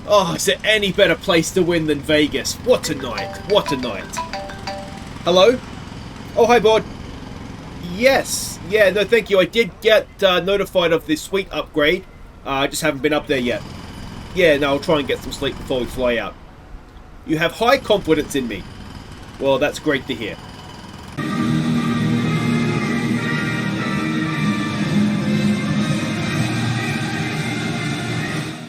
Oh, is there any better place to win than Vegas? What a night. What a night. Hello? Oh, hi, board. Yes. Yeah, no, thank you. I did get notified of this suite upgrade. I just haven't been up there yet. Yeah, no, I'll try and get some sleep before we fly out. You have high confidence in me. Well, that's great to hear.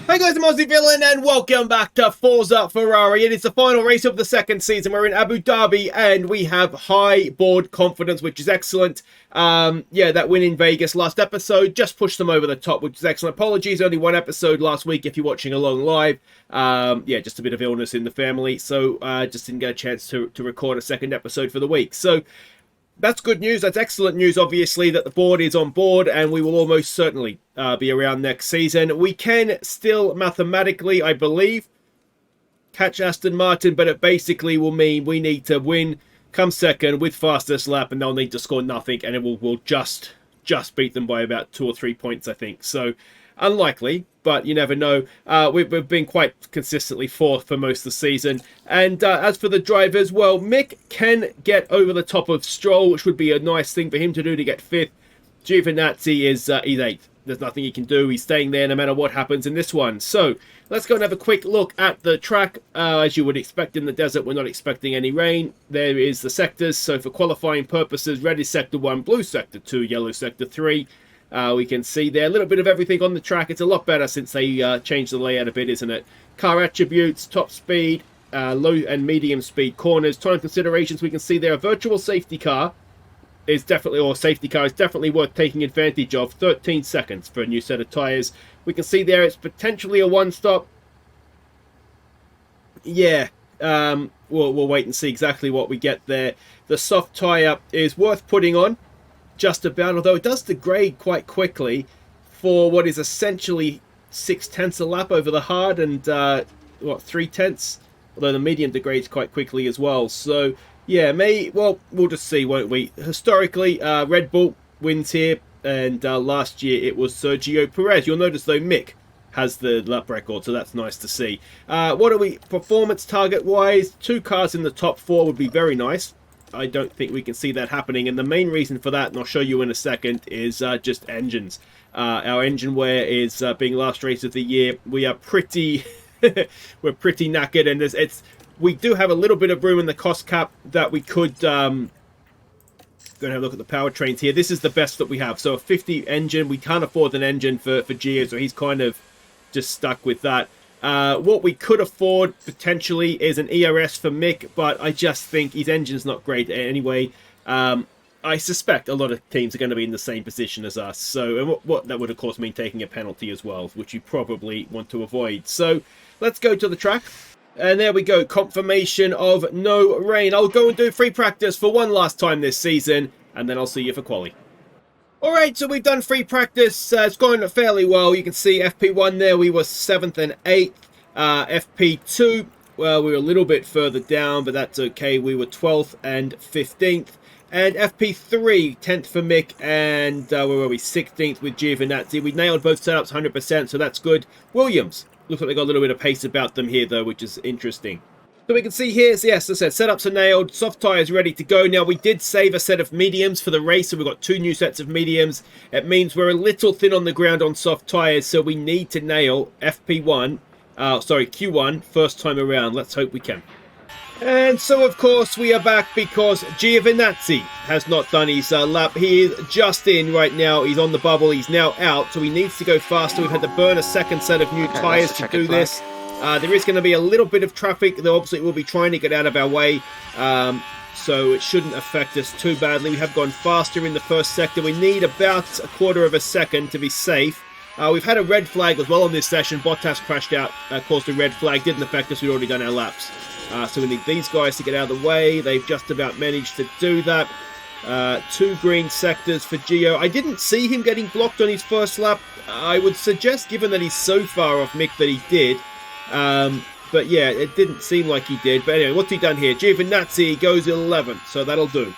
Hey guys, I'm Aussie Villain and welcome back to Forza Ferrari. It is the final race of the second season. We're in Abu Dhabi and we have high board confidence, which is excellent. Yeah, that win in Vegas last episode just pushed them over the top, which is excellent. Apologies, only one episode last week if you're watching along live. Yeah, just a bit of illness in the family, so just didn't get a chance to record a second episode for the week. So that's good news. That's excellent news, obviously, that the board is on board and we will almost certainly be around next season. We can still mathematically, I believe, catch Aston Martin, but it basically will mean we need to win, come second with fastest lap, and they'll need to score nothing, and it will just beat them by about 2 or 3 points, I think. So unlikely, but you never know. We've been quite consistently fourth for most of the season. And as for the drivers, well, Mick can get over the top of Stroll, which would be a nice thing for him to do to get fifth. Giovinazzi is he's eighth. There's nothing he can do. He's staying there no matter what happens in this one. So let's go and have a quick look at the track. As you would expect in the desert, we're not expecting any rain. There is the sectors. So for qualifying purposes, red is sector 1, blue sector 2, yellow sector 3. We can see there a little bit of everything on the track. It's a lot better since they changed the layout a bit, isn't it? Car attributes, top speed, low and medium speed corners, time considerations. We can see there a virtual safety car is definitely, or safety car is definitely worth taking advantage of. 13 seconds for a new set of tyres. We can see there it's potentially a one-stop. Yeah, we'll wait and see exactly what we get there. The soft tyre is worth putting on. Just about, although it does degrade quite quickly for what is essentially 6/10 a lap over the hard and 3/10, although the medium degrades quite quickly as well. So yeah, we'll just see, won't we? Historically, Red Bull wins here, and last year it was Sergio Perez. You'll notice though Mick has the lap record, so that's nice to see. What are we performance target wise? 2 cars in the top 4 would be very nice. I don't think we can see that happening, and the main reason for that, and I'll show you in a second, is just engines. Our engine wear is being last race of the year. We are pretty we're pretty knackered, and we do have a little bit of room in the cost cap that we could go and have a look at the powertrains here. This is the best that we have. So a 50 engine, we can't afford an engine for Gio, so he's kind of just stuck with that. What we could afford potentially is an ERS for Mick, but I just think his engine's not great anyway. I suspect a lot of teams are going to be in the same position as us. So, and what that would of course mean taking a penalty as well, which you probably want to avoid. So let's go to the track. And there we go, confirmation of no rain. I'll go and do free practice for one last time this season, and then I'll see you for quali. Alright, so we've done free practice. It's going fairly well. You can see FP1 there, we were 7th and 8th. FP2, well, we were a little bit further down, but that's okay. We were 12th and 15th. And FP3, 10th for Mick, and where were we? 16th with Giovinazzi. We nailed both setups 100%, so that's good. Williams, looks like they got a little bit of pace about them here, though, which is interesting. So we can see here, so yes, as I said, setups are nailed, soft tyres ready to go. Now, we did save a set of mediums for the race, so we've got 2 new sets of mediums. It means we're a little thin on the ground on soft tyres, so we need to nail Q1 first time around. Let's hope we can. And so, of course, we are back because Giovinazzi has not done his lap. He is just in right now. He's on the bubble. He's now out, so he needs to go faster. We've had to burn a second set of new tyres to do this. There is going to be a little bit of traffic. They obviously will be trying to get out of our way, so it shouldn't affect us too badly. We have gone faster in the first sector. We need about a quarter of a second to be safe. We've had a red flag as well on this session. Bottas crashed out, caused a red flag. Didn't affect us. We'd already done our laps. So we need these guys to get out of the way. They've just about managed to do that. 2 green sectors for Gio. I didn't see him getting blocked on his first lap. I would suggest, given that he's so far off Mick, that he did. But yeah, it didn't seem like he did. But anyway, what's he done here? Giovinazzi goes 11th, so that'll do.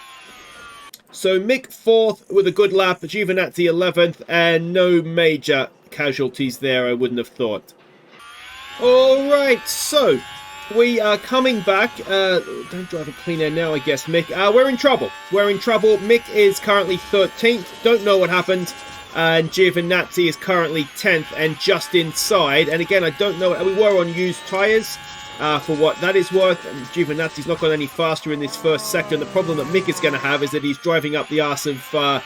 So Mick 4th with a good lap, Giovinazzi 11th, and no major casualties there, I wouldn't have thought. Alright, so we are coming back. Don't drive a clean air now, I guess, Mick. We're in trouble. We're in trouble. Mick is currently 13th. Don't know what happened. And Giovinazzi is currently 10th and just inside. And again, I don't know. We were on used tyres for what that is worth. And Giovinazzi's not gone any faster in this first sector. And the problem that Mick is going to have is that he's driving up the arse of, I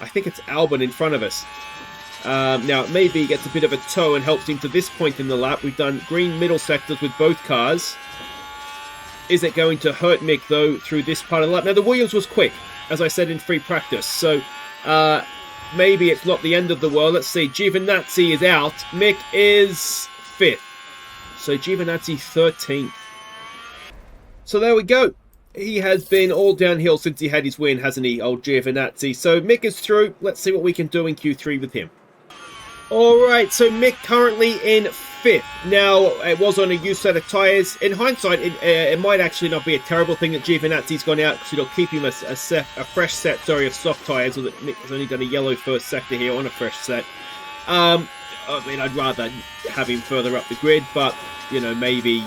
think it's Albon in front of us. Now, maybe he gets a bit of a tow and helps him to this point in the lap. We've done green middle sectors with both cars. Is it going to hurt Mick, though, through this part of the lap? Now, the Williams was quick, as I said in free practice. So, maybe it's not the end of the world. Let's see. Giovinazzi is out. Mick is 5th. So, Giovinazzi 13th. So, there we go. He has been all downhill since he had his win, hasn't he, old Giovinazzi? So, Mick is through. Let's see what we can do in Q3 with him. Alright, so Mick currently in 5th. Now, it was on a used set of tyres. In hindsight, it might actually not be a terrible thing that Giovinazzi's gone out, because it'll keep him a fresh set of soft tyres, or that Mick has only done a yellow first sector here on a fresh set. I mean, I'd rather have him further up the grid, but, you know, maybe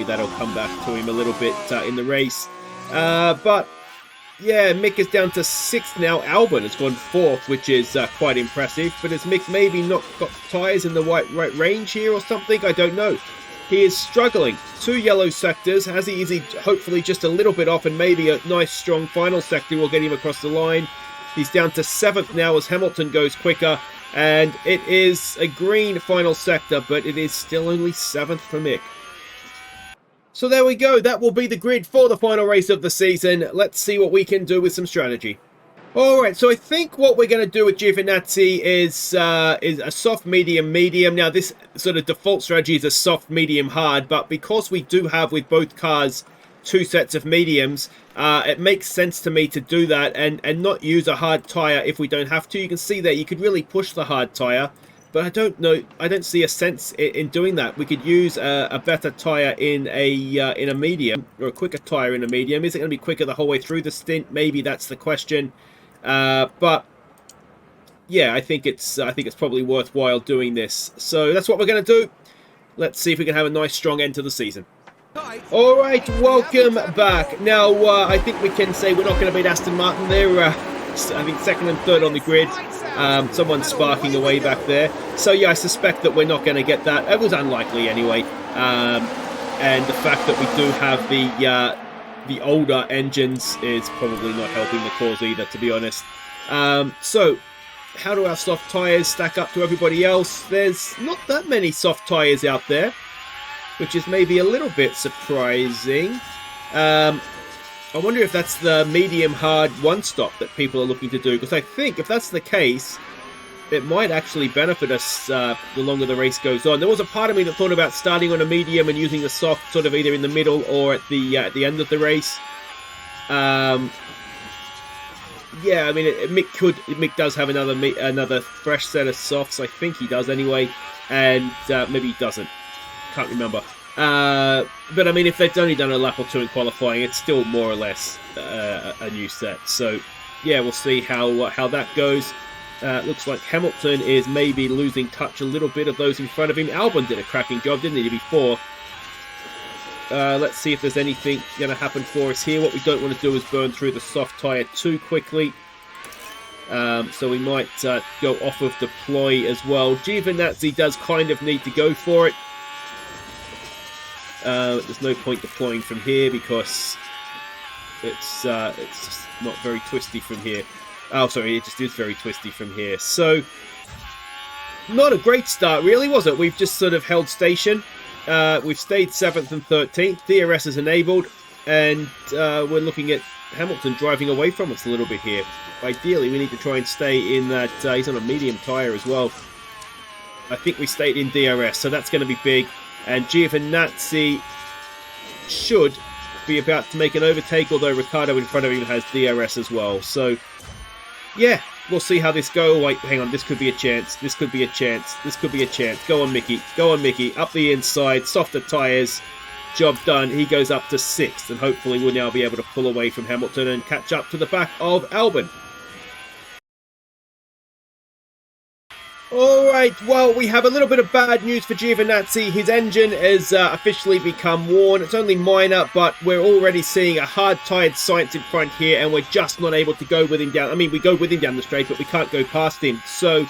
that'll come back to him a little bit in the race. But, yeah, Mick is down to 6th now. Albon has gone 4th, which is quite impressive. But has Mick maybe not got tyres in the right range here or something? I don't know. He is struggling. 2 yellow sectors. Is he hopefully just a little bit off, and maybe a nice strong final sector will get him across the line. He's down to 7th now as Hamilton goes quicker. And it is a green final sector, but it is still only 7th for Mick. So there we go. That will be the grid for the final race of the season. Let's see what we can do with some strategy. Alright, so I think what we're going to do with Giovinazzi is a soft, medium, medium. Now, this sort of default strategy is a soft, medium, hard, but because we do have with both cars 2 sets of mediums, it makes sense to me to do that and not use a hard tyre if we don't have to. You can see that you could really push the hard tyre. But I don't see a sense in doing that. We could use a better tyre in a medium, or a quicker tyre in a medium. Is it going to be quicker the whole way through the stint? Maybe that's the question. But yeah, I think it's probably worthwhile doing this. So that's what we're going to do. Let's see if we can have a nice strong end to the season. All right, welcome back. Now I think we can say we're not going to beat Aston Martin. They're I think 2nd and 3rd on the grid. Someone's sparking away back there. So yeah, I suspect that we're not going to get that. It was unlikely anyway. And the fact that we do have the older engines is probably not helping the cause either, to be honest. So how do our soft tyres stack up to everybody else? There's not that many soft tyres out there, which is maybe a little bit surprising. I wonder if that's the medium-hard one-stop that people are looking to do, because I think if that's the case, it might actually benefit us the longer the race goes on. There was a part of me that thought about starting on a medium and using the soft sort of either in the middle or at the end of the race. Yeah, I mean, Mick does have another fresh set of softs. I think he does anyway, and maybe he doesn't. Can't remember. But I mean, if they've only done a lap or 2 in qualifying, it's still more or less a new set. So yeah, we'll see how that goes. Looks like Hamilton is maybe losing touch a little bit of those in front of him. Albon did a cracking job, didn't he, before? Let's see if there's anything going to happen for us here. What we don't want to do is burn through the soft tyre too quickly. So we might go off of deploy as well. Giovinazzi does kind of need to go for it. There's no point deploying from here because it's just not very twisty from here. Oh, sorry, it just is very twisty from here. So, not a great start, really, was it? We've just sort of held station. We've stayed 7th and 13th. DRS is enabled, and we're looking at Hamilton driving away from us a little bit here. Ideally, we need to try and stay in that. He's on a medium tyre as well. I think we stayed in DRS, so that's going to be big. And Giovinazzi should be about to make an overtake, although Ricciardo in front of him has DRS as well. So, yeah, we'll see how this goes. Wait, hang on, this could be a chance. This could be a chance. This could be a chance. Go on, Mickey. Go on, Mickey. Up the inside, softer tyres. Job done. He goes up to 6th, and hopefully we'll now be able to pull away from Hamilton and catch up to the back of Albon. Alright, well, we have a little bit of bad news for Giovinazzi. His engine has officially become worn. It's only minor, but we're already seeing a hard-tired Sainz in front here, and we're just not able to go with him down. I mean, we go with him down the straight, but we can't go past him. So,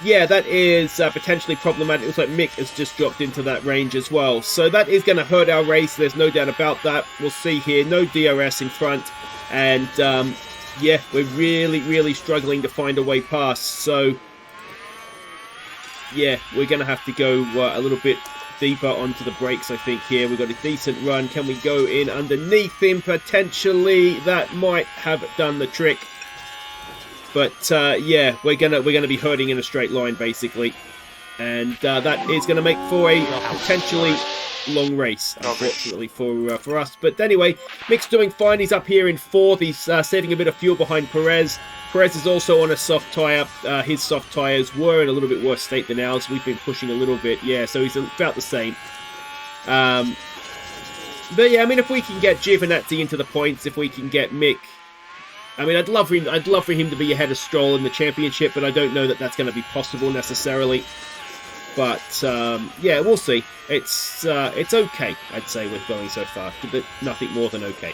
yeah, that is potentially problematic. It looks like Mick has just dropped into that range as well. So that is going to hurt our race. There's no doubt about that. We'll see here. No DRS in front. And, yeah, we're really, really struggling to find a way past. So, yeah, we're going to have to go a little bit deeper onto the brakes, I think, here. We've got a decent run. Can we go in underneath him? Potentially. That might have done the trick. But, yeah, we're gonna be hurting in a straight line, basically. And that is going to make for a potentially long race, unfortunately, for us. But anyway, Mick's doing fine. He's up here in 4th. He's saving a bit of fuel behind Perez. Perez is also on a soft tyre. His soft tyres were in a little bit worse state than ours. We've been pushing a little bit, yeah, so he's about the same. But yeah, I mean, if we can get Giovinazzi into the points, if we can get Mick, I mean, I'd love for him to be ahead of Stroll in the championship, but I don't know that that's going to be possible necessarily. But yeah, we'll see. It's okay, I'd say, with going so far, but nothing more than okay.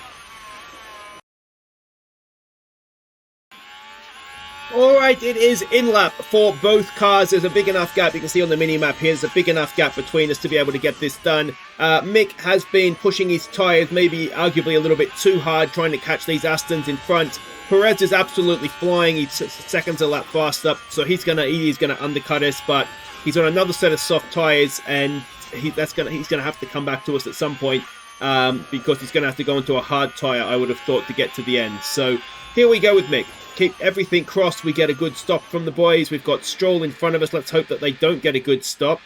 Alright, it is in-lap for both cars. There's a big enough gap. You can see on the mini-map here, there's a big enough gap between us to be able to get this done. Mick has been pushing his tyres, maybe arguably a little bit too hard, trying to catch these Astons in front. Perez is absolutely flying. He's seconds a lap faster, so he's gonna undercut us, but he's on another set of soft tyres, and he's gonna have to come back to us at some point, because he's gonna have to go into a hard tyre, I would have thought, to get to the end. So here we go with Mick. Keep everything crossed. We get a good stop from the boys. We've got Stroll in front of us. Let's hope that they don't get a good stop.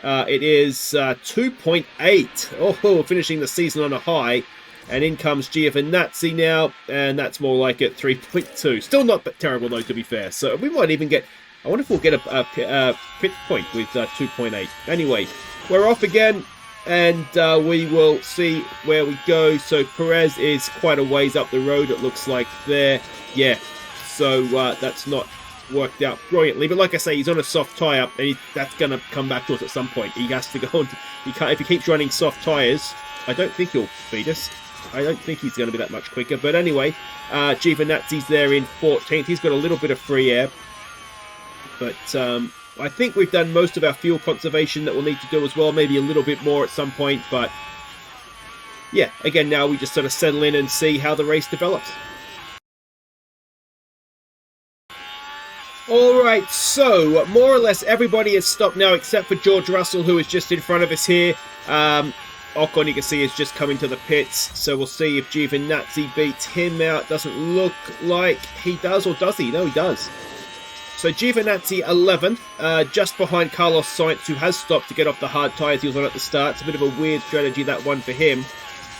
It is 2.8. Oh, finishing the season on a high. And in comes Giovinazzi now. And that's more like it, 3.2. Still not that terrible, though, to be fair. So we might even get... I wonder if we'll get a pit point with 2.8. Anyway, we're off again. And we will see where we go. So Perez is quite a ways up the road, it looks like there. Yeah. So that's not worked out brilliantly. But like I say, he's on a soft tyre, and that's going to come back to us at some point. He has to go on. If he keeps running soft tyres, I don't think he'll beat us. I don't think he's going to be that much quicker. But anyway, Giovinazzi's there in 14th. He's got a little bit of free air. But I think we've done most of our fuel conservation that we'll need to do as well. Maybe a little bit more at some point. But yeah, again, now we just sort of settle in and see how the race develops. Alright, so more or less everybody has stopped now except for George Russell, who is just in front of us here. Ocon, you can see, is just coming to the pits, so we'll see if Giovinazzi beats him out. Doesn't look like he does, or does he? No, he does. So Giovinazzi 11th, just behind Carlos Sainz, who has stopped to get off the hard tyres he was on at the start. It's a bit of a weird strategy, that one, for him.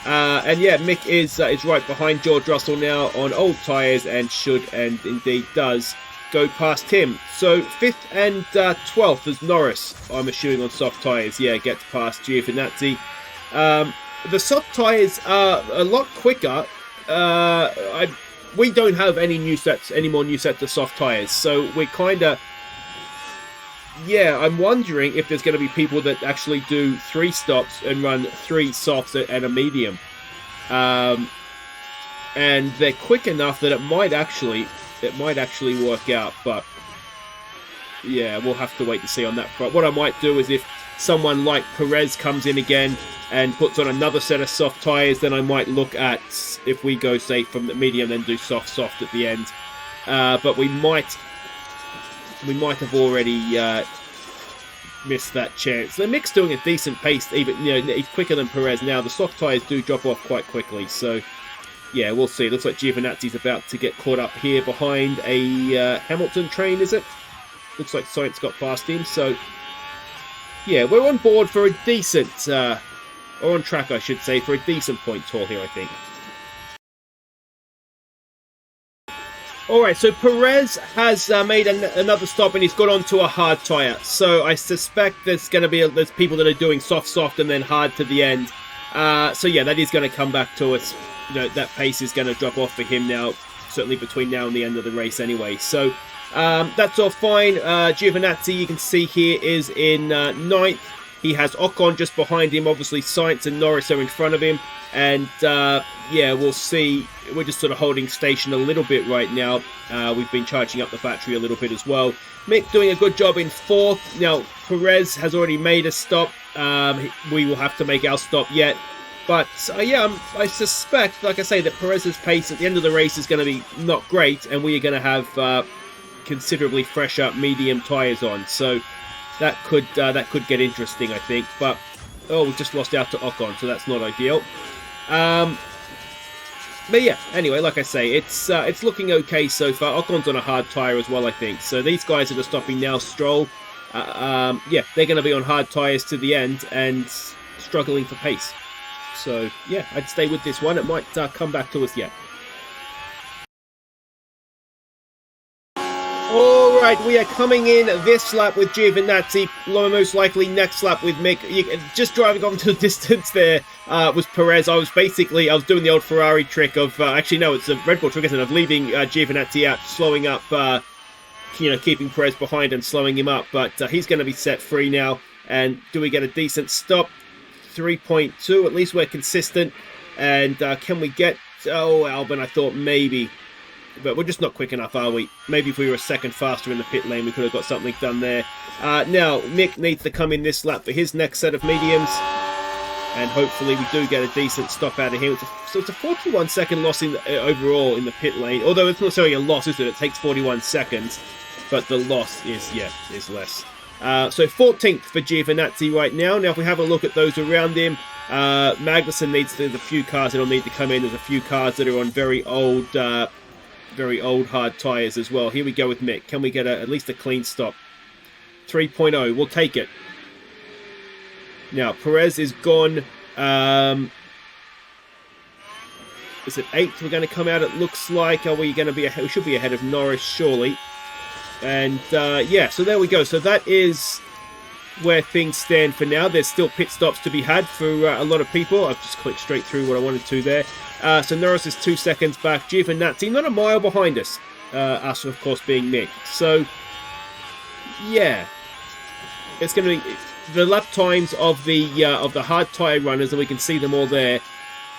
And yeah, Mick is right behind George Russell now on old tyres, and should, and indeed does, go past him. So 5th and 12th is Norris, I'm assuming, on soft tyres. Yeah, gets past Giovinazzi. The soft tyres are a lot quicker. We don't have any more new sets of soft tyres, so we're kind of... Yeah, I'm wondering if there's going to be people that actually do 3 stops and run 3 softs and a medium. And they're quick enough that it might actually work out, but yeah, we'll have to wait to see on that front. What I might do is, if someone like Perez comes in again and puts on another set of soft tyres, then I might look at if we go, say, from the medium, then do soft at the end. But we might have already missed that chance. The Mick's doing a decent pace, even, he's quicker than Perez now. The soft tyres do drop off quite quickly, so yeah, we'll see. It looks like Giovinazzi's about to get caught up here behind a Hamilton train, is it? Looks like Sainz got past him, so yeah, we're on board for a decent, or on track, I should say, for a decent point haul here, I think. Alright, so Perez has made another stop, and he's got onto a hard tyre. So I suspect there's people that are doing soft and then hard to the end. So yeah, that is going to come back to us. That pace is going to drop off for him now, certainly between now and the end of the race anyway. So That's all fine. Giovinazzi, you can see here, is in ninth. He has Ocon just behind him. Obviously, Sainz and Norris are in front of him. And, yeah, we'll see. We're just sort of holding station a little bit right now. We've been charging up the battery a little bit as well. Mick doing a good job in fourth. Now, Perez has already made a stop. We will have to make our stop yet. But, yeah, I suspect, like I say, that Perez's pace at the end of the race is going to be not great. And we are going to have considerably fresher medium tyres on. So that could get interesting, I think. But, oh, we've just lost out to Ocon, so that's not ideal. But yeah, anyway, like I say, it's looking okay so far. Ocon's on a hard tyre as well, I think. So these guys that are stopping now, Stroll, yeah, they're going to be on hard tyres to the end and struggling for pace. So yeah, I'd stay with this one. It might come back to us yet. Alright, we are coming in this lap with Giovinazzi, most likely next lap with Mick. Just driving off into the distance there was Perez. I was doing the old Ferrari trick of, actually no, it's a Red Bull trick, isn't it, of leaving Giovinazzi out, slowing up, keeping Perez behind and slowing him up. But he's going to be set free now. And do we get a decent stop? 3.2, at least we're consistent. And can we get, oh, Albon, I thought maybe. But we're just not quick enough, are we? Maybe if we were a second faster in the pit lane, we could have got something done there. Now, Mick needs to come in this lap for his next set of mediums. And hopefully we do get a decent stop out of him. So it's a 41-second loss overall in the pit lane. Although it's not necessarily a loss, is it? It takes 41 seconds. But the loss is less. So 14th for Giovinazzi right now. Now, if we have a look at those around him, Magnussen there's a few cars that'll need to come in. There's a few cars that are on very old hard tyres as well. Here we go with Mick. Can we get at least a clean stop? 3.0. We'll take it. Now, Perez is gone. Is it 8th we're going to come out, it looks like? Are we going to be ahead? We should be ahead of Norris, surely. And, yeah, so there we go. So that is where things stand for now. There's still pit stops to be had for a lot of people. I've just clicked straight through what I wanted to there. So Norris is 2 seconds back. Giovinazzi not a mile behind us. Us, of course, being Mick. So, yeah, it's going to be the lap times of the hard tyre runners, and we can see them all there.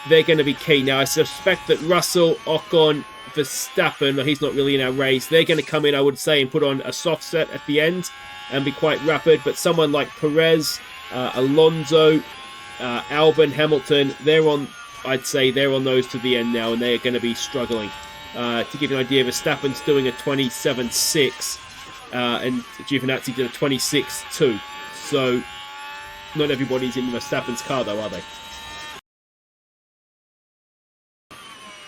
They're going to be key. Now, I suspect that Russell, Ocon, Verstappen, he's not really in our race. They're going to come in, I would say, and put on a soft set at the end and be quite rapid. But someone like Perez, Alonso, Albon, Hamilton, I'd say they're on those to the end now, and they're going to be struggling. To give you an idea, Verstappen's doing a 27.6, and Giovinazzi did a 26.2. So, not everybody's in Verstappen's car, though, are they?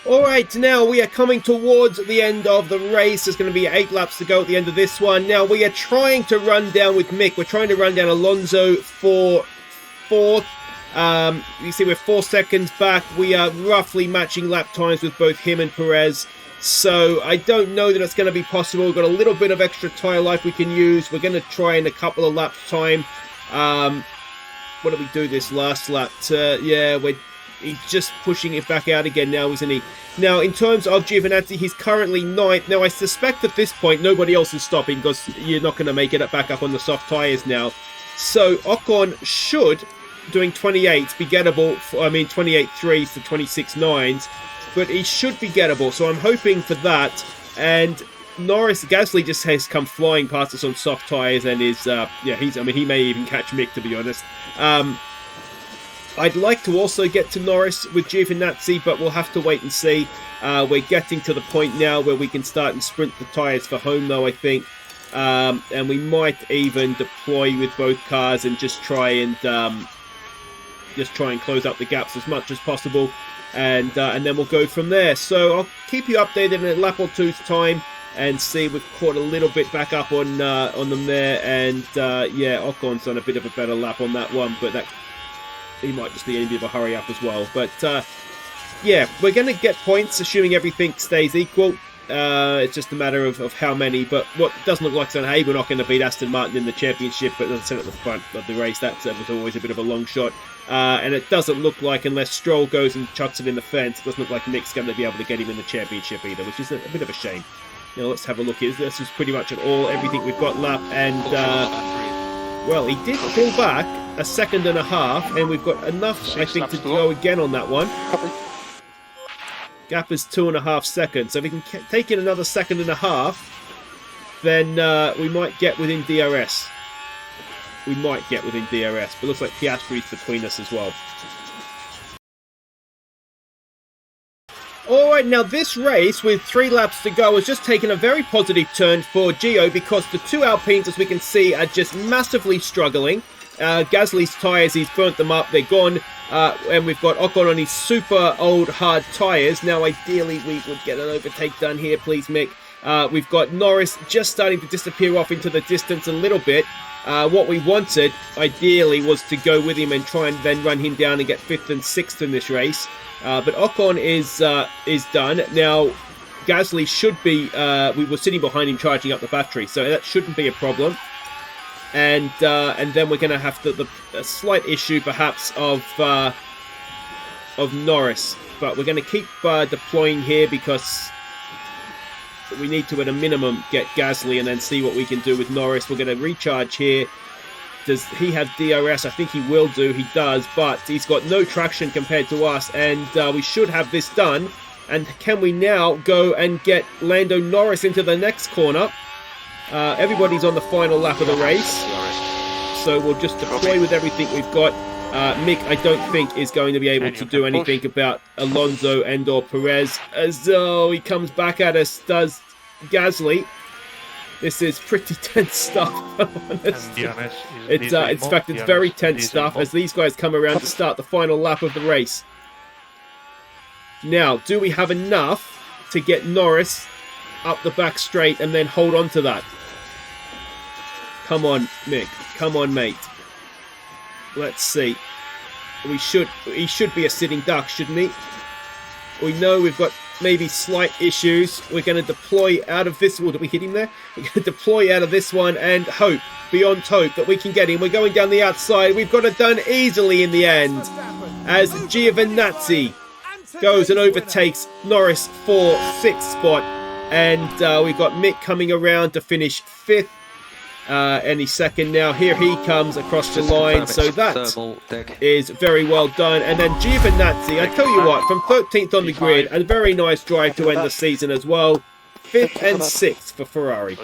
Alright, now we are coming towards the end of the race. There's going to be 8 laps to go at the end of this one. Now, we are trying to run down with Mick. We're trying to run down Alonso for 4th. You see we're 4 seconds back. We are roughly matching lap times with both him and Perez. So I don't know that it's going to be possible. We've got a little bit of extra tyre life we can use. We're going to try in a couple of laps time. What did we do this last lap? Yeah, he's just pushing it back out again now, isn't he? Now, in terms of Giovinazzi, he's currently 9th. Now, I suspect at this point nobody else is stopping because you're not going to make it back up on the soft tyres now. So Ocon should, doing 28s, be gettable. 28.3s to 26.9s, but he should be gettable. So I'm hoping for that. And Gasly just has come flying past us on soft tyres and is, he may even catch Mick, to be honest. I'd like to also get to Norris with Giovinazzi, but we'll have to wait and see. We're getting to the point now where we can start and sprint the tyres for home, though, I think. And we might even deploy with both cars and just try and close up the gaps as much as possible. And then we'll go from there. So I'll keep you updated in a lap or two's time and see we've caught a little bit back up on them there. And yeah, Ocon's done a bit of a better lap on that one, but he might just need a bit of a hurry up as well. But yeah, we're going to get points, assuming everything stays equal. It's just a matter of how many. But what doesn't look like, hey, we're not going to beat Aston Martin in the championship, but as I said at the front of the race, that was always a bit of a long shot. And it doesn't look like, unless Stroll goes and chucks it in the fence, it doesn't look like Mick's going to be able to get him in the championship either, which is a bit of a shame. Now let's have a look. This is pretty much everything we've got lap, and well, he did pull back a second and a half, and we've got enough, I think, to go again on that one. Gap is 2.5 seconds, so if we can take in another second and a half, then we might get within DRS. We might get within DRS, but looks like Piastri's between us as well. Alright, now this race with 3 laps to go has just taken a very positive turn for Gio, because the 2 Alpines, as we can see, are just massively struggling. Gasly's tyres, he's burnt them up, they're gone. And we've got Ocon on his super old hard tyres. Now ideally we would get an overtake done here, please Mick. We've got Norris just starting to disappear off into the distance a little bit. What we wanted, ideally, was to go with him and try and then run him down and get 5th and 6th in this race. But Ocon is done. Now, Gasly should be... we were sitting behind him charging up the battery, so that shouldn't be a problem. And then we're going to have a slight issue, perhaps, of Norris. But we're going to keep deploying here because we need to, at a minimum, get Gasly and then see what we can do with Norris. We're going to recharge here. Does he have DRS? I think he will do. He does, but he's got no traction compared to us, and we should have this done. And can we now go and get Lando Norris into the next corner? Everybody's on the final lap of the race, so we'll just deploy with everything we've got. Mick, I don't think, is going to be able to do anything about Alonso and or Perez, as though he comes back at us, does Gasly. This is pretty tense stuff, honestly. In fact, it's very tense stuff as these guys come around to start the final lap of the race. Now, do we have enough to get Norris up the back straight and then hold on to that? Come on, Mick. Come on, mate. Let's see. He should be a sitting duck, shouldn't he? We know we've got maybe slight issues. We're going to deploy out of this. Did we hit him there? We're going to deploy out of this one and hope, beyond hope, that we can get him. We're going down the outside. We've got it done easily in the end, as Giovinazzi goes and overtakes Norris for 6th spot. And we've got Mick coming around to finish 5th. Any second now. Here he comes across the line, so that is very well done. And then Giovinazzi, I tell you what, from 13th on the grid, a very nice drive to end the season as well. 5th and 6th for Ferrari.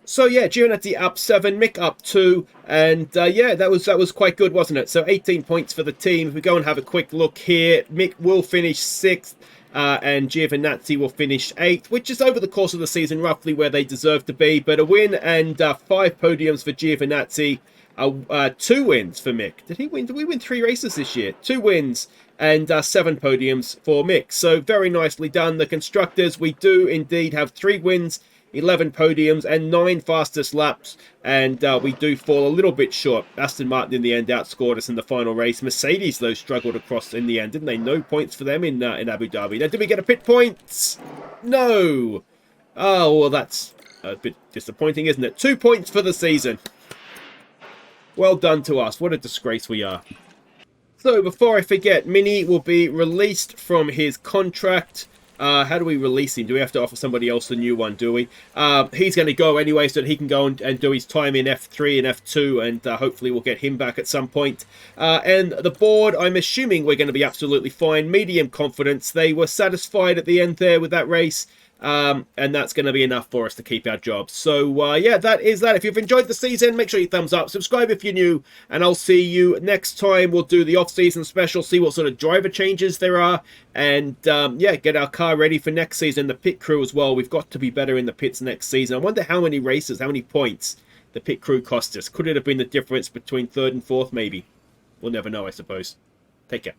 So yeah, Giovinazzi up 7, Mick up 2, and yeah, that was quite good, wasn't it? So 18 points for the team. If we go and have a quick look here, Mick will finish 6th. And Giovinazzi will finish 8th, which is over the course of the season roughly where they deserve to be. But a win and 5 podiums for Giovinazzi, 2 wins for Mick. Did he win? Did we win 3 races this year? 2 wins and 7 podiums for Mick. So very nicely done. The constructors, we do indeed have 3 wins, 11 podiums and 9 fastest laps, and we do fall a little bit short. Aston Martin in the end outscored us in the final race. Mercedes, though, struggled across in the end, didn't they? No points for them in Abu Dhabi. Now, did we get a pit points? No. Oh, well, that's a bit disappointing, isn't it? 2 points for the season. Well done to us. What a disgrace we are. So, before I forget, Mini will be released from his contract. How do we release him? Do we have to offer somebody else a new one, do we? He's going to go anyway so that he can go and do his time in F3 and F2, and hopefully we'll get him back at some point. And the board, I'm assuming we're going to be absolutely fine. Medium confidence. They were satisfied at the end there with that race. And that's going to be enough for us to keep our jobs. So, yeah, that is that. If you've enjoyed the season, make sure you thumbs up. Subscribe if you're new. And I'll see you next time. We'll do the off-season special, see what sort of driver changes there are. And, yeah, get our car ready for next season. The pit crew as well. We've got to be better in the pits next season. I wonder how many races, how many points the pit crew cost us. Could it have been the difference between 3rd and 4th, maybe? We'll never know, I suppose. Take care.